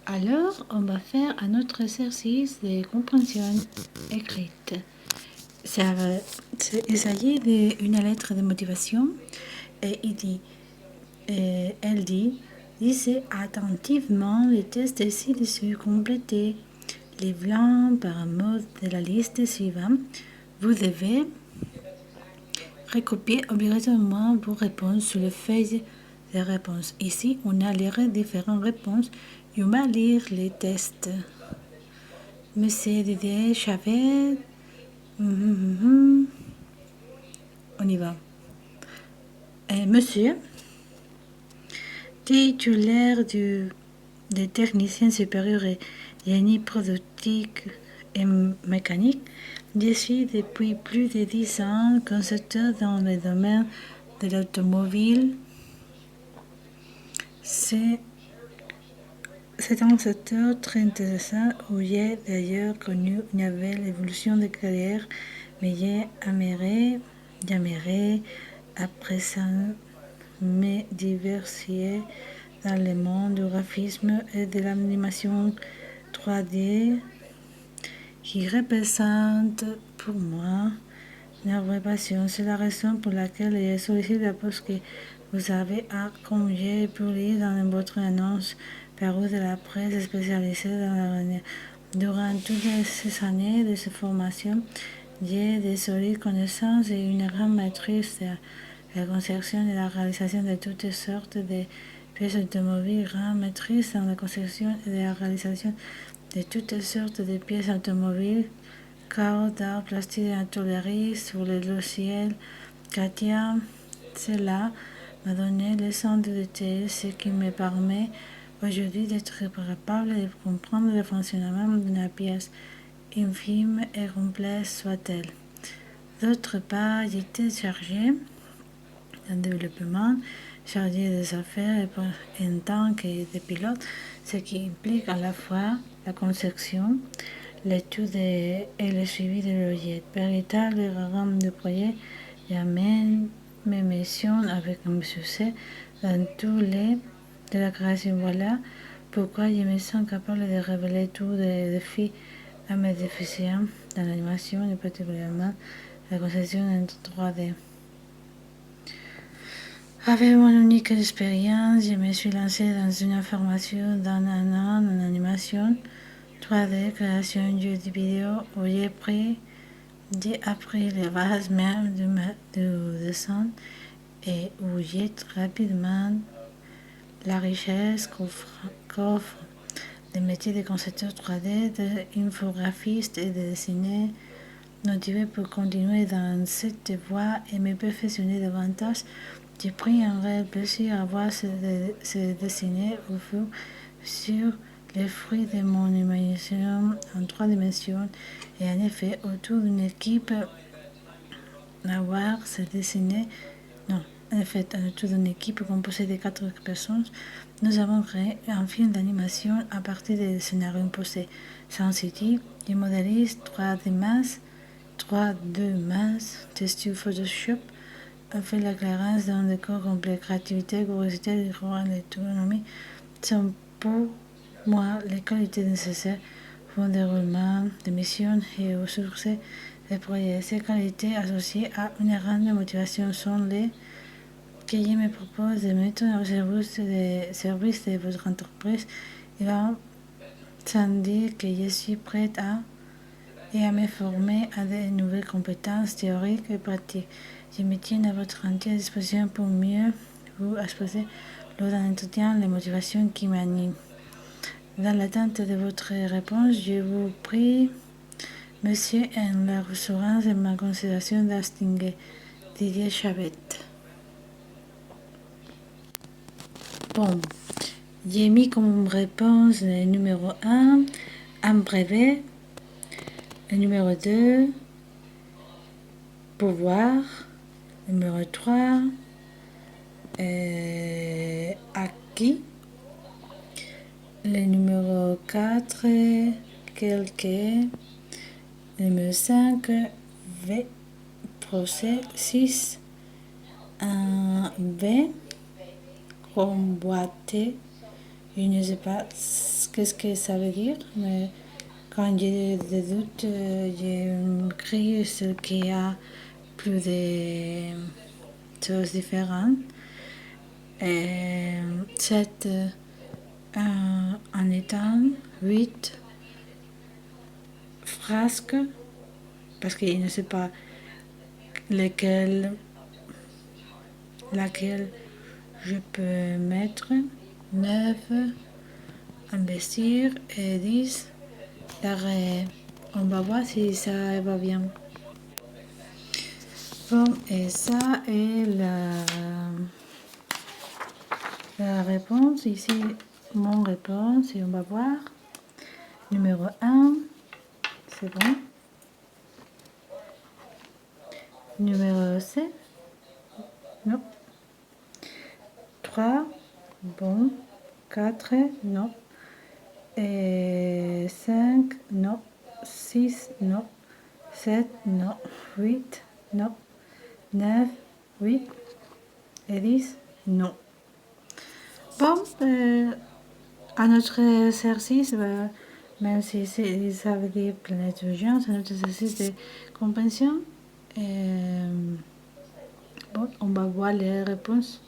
Alors, on va faire un autre exercice de compréhension écrite. Il s'agit d'une lettre de motivation et elle dit, lisez attentivement les tests ci-dessus, complétez les blancs par un mot de la liste suivante. Vous devez recopier obligatoirement vos réponses sur les feuilles de réponses. Ici, on a les différentes réponses et on va lire les tests. Monsieur Didier Chavez, on y va. Monsieur, titulaire des techniciens supérieurs et génie productif et mécanique, je suis depuis plus de 10 ans consultant dans le domaine de l'automobile. C'est un secteur très intéressant où j'ai d'ailleurs connu une nouvelle évolution de carrière, mais j'aimerais à présent me diversifier dans le monde du graphisme et de l'animation 3D qui représente pour moi une vraie passion. C'est la raison pour laquelle j'ai sollicité la poste que vous avez à comme j'ai publié dans votre annonce parue de la presse spécialisée dans l'avenir. Durant toutes ces années de cette formation, j'ai des solides connaissances et une grande maîtrise de la conception et la réalisation de toutes sortes de pièces automobiles, grande maîtrise dans la conception et la réalisation de toutes sortes de pièces automobiles, carreaux d'art, plastique et tôlerie sur le logiciel Katia. Cela m'a donné le sens de détail, ce qui me permet aujourd'hui d'être capable de comprendre le fonctionnement d'une pièce, infime et complexe soit-elle. D'autre part, j'étais chargé d'un développement, chargé des affaires en tant que pilote, ce qui implique à la fois la conception, l'étude et le suivi de logiciels. Véritable programme de projet, j'amène mes missions avec un succès dans tous les de la création. Voilà pourquoi je me sens capable de révéler tous les défis à mes déficients dans l'animation et particulièrement la conception en 3D. Avec mon unique expérience, je me suis lancée dans une formation d'un an en animation 3D, création de vidéo, où j'ai appris les bases même du dessin et où j'ai rapidement la richesse qu'offre le métier de concepteur 3D, d'infographiste et de dessinateur, motivé pour continuer dans cette voie et me perfectionner davantage. J'ai pris un réel plaisir à voir se dessiner au fur sur les fruits de mon imagination en 3 dimensions et en effet autour d'une équipe à voir se dessiner. Non, en fait, autour d'une équipe composée de 4 personnes, nous avons créé un film d'animation à partir des scénarios posés. Sensitive, des modélistes 3D Max, 3D Max, texture Photoshop, a fait la clairance d'un décor complet. Créativité, curiosité, l'autonomie sont pour moi les qualités nécessaires pour le déroulement des missions et au succès des projets. Ces qualités associées à une grande motivation sont les que je me propose de mettre au service de votre entreprise. Il va sans dire que je suis prête à me former à de nouvelles compétences théoriques et pratiques. Je me tiens à votre entière disposition pour mieux vous exposer lors d'un entretien les motivations qui m'animent. Dans l'attente de votre réponse, je vous prie, monsieur, en la ressourance de ma considération d'extinguer Didier Chavez. Bon, j'ai mis comme réponse le numéro 1, un brevet, le numéro 2, pouvoir, le numéro 3, acquis, le numéro 4, quelques, le numéro 5, V, procès, 6, un V, emboîté, je ne sais pas ce qu'est-ce que ça veut dire, mais quand j'ai des doutes, j'écris ce qu'il y a plus de choses différentes. Et 7 en étant 8 frasques, parce qu'il ne sait pas laquelle je peux mettre. 9 investir et 10 l'arrêt. On va voir si ça va bien. Bon, et ça est la réponse. Ici, mon réponse, et on va voir. Numéro 1, c'est bon. Numéro 7, non. 3, bon. 4, non. Et 5, non. 6, non. 7, non. 8, non. 9, oui. Et 10, non. Bon, à notre exercice, même si ça veut dire plein d'intelligence, c'est notre exercice de compréhension. Bon, on va voir les réponses.